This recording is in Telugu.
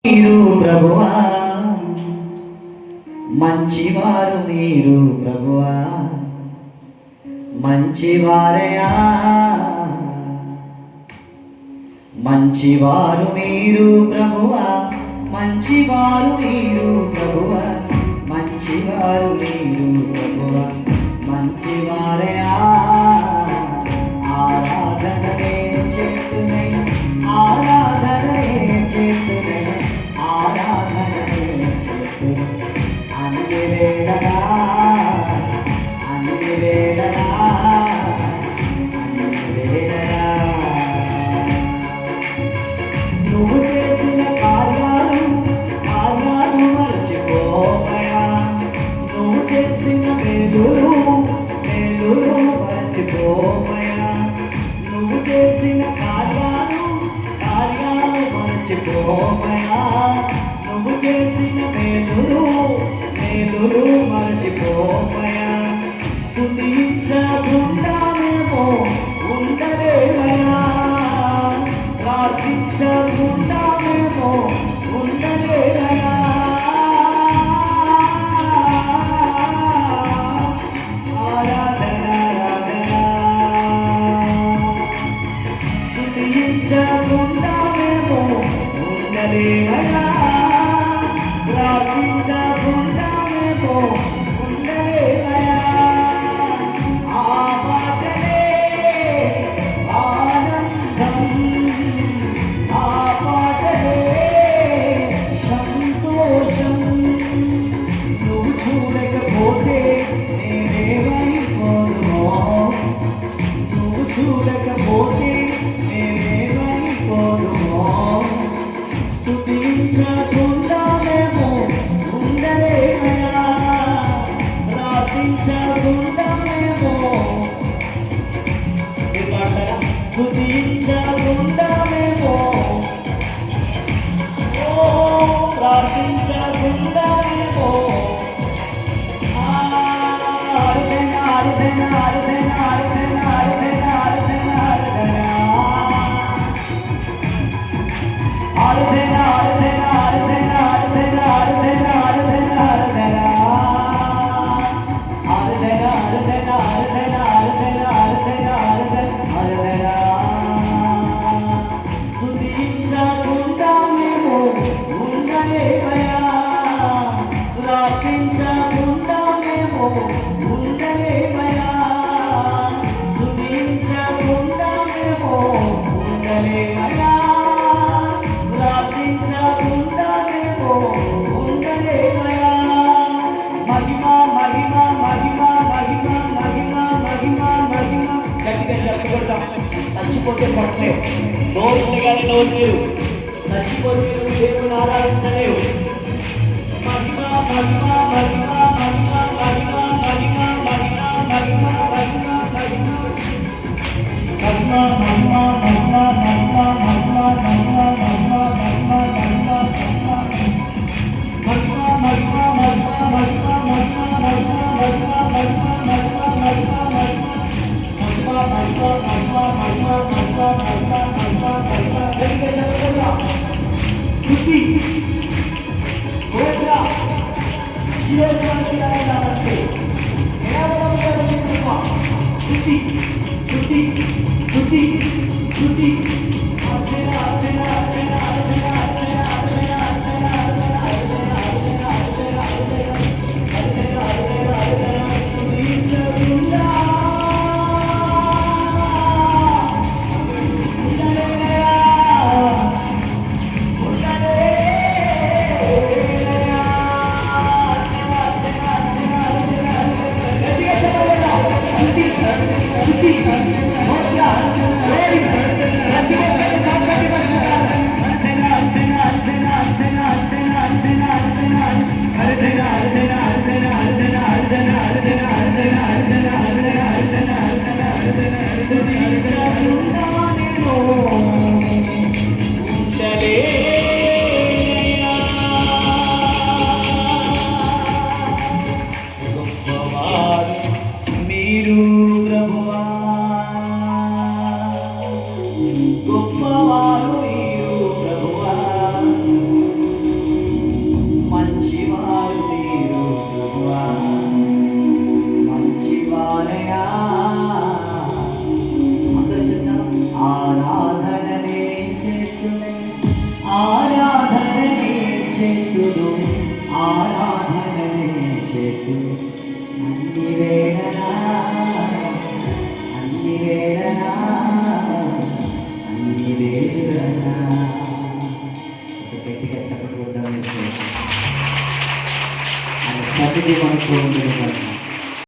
మీరు ప్రభువా, మంచివారు మీరు ప్రభువా, మంచివారయా, మంచివారు మీరు ప్రభువా, మంచివారు మీరు ప్రభువా, మంచివారు మీరు ప్రభువా, మంచివారయా. ఆరాధననే చేతునై, ఆరాధననే చేతునై, ఆరాధననే చేతునై, అన్ని వేళలా, అన్ని వేళలా, అన్ని వేళలా నువ్వు చేసిన కార్యాలు మరచిపోవయా, నువ్వు చేసిన మేలులు మరచిపోవయా, నువ్వు చేసిన కార్యాలు మరచిపోవయా, నువ్వు చేసిన మేలులు మరచిపోవయా. స్తుతించకుండానేమో ఉండలేవయా, ప్రార్థించకుండానేమో ఉండలేవయా. స్తుతించకుండానేమో ఉండలేవయా, ప్రార్థించకుండానేమో ఉండలేవయా. ఆ మాటలే ఆనందం, ఆ పాటలే సంతోషం. నువ్వు చూడకపోతే నేనేమైపోదునో, నువ్వు చూడకపోతే నేనేమైపోదునో. స్తుతించకుండానేమో ఉండలేవయా, ప్రార్థించకుండానేమో స్తుతించకుండానేమో, ఓ ప్రార్థించకుండానేమో. ఆరాధన ఆరాధన ఆరాధన ఆరాధన ఆరాధన ఆరాధన ఆరాధన ఆరాధన ఆరాధన ఆరాధన ఆరాధన ఆరాధన ఆరాధన ఆరాధన ఆరాధన ఆరాధన ఆరాధన ఆరాధన ఆరాధన స్తుతించకుండానేమో ఉండలేవయా, ప్రార్థించకుండానేమో ఉండలేవయా, స్తుతించకుండానేమో ఉండలేవయా, ప్రార్థించకుండానేమో ఉండలేవయా. మహిమ మహిమ మహిమ మహిమ మహిమ మహిమ మహిమ. గట్టిగా చెప్పకూడదాం. చచ్చిపోతే పట్టలేవు, నోరు ఉండగానే నోరు లేవు, చచ్చిపోతే నువ్వు దేవుని ఆరాధించలేవు. మహిమ మహిమ మహిమ మహిమ మహిమ మహిమ మహిమ మహిమ మహిమ మహిమ మహిమ మహిమ మహిమ మహిమ మహిమ మహిమ మహిమ మహిమ మహిమ సమాధానమే చేతు అన్ని వేళలా అన్ని వేళలా అన్ని వేళలా. గట్టిగా చెప్పకూడదు ఆయన సన్నిధి మనకు ఉంటుంది.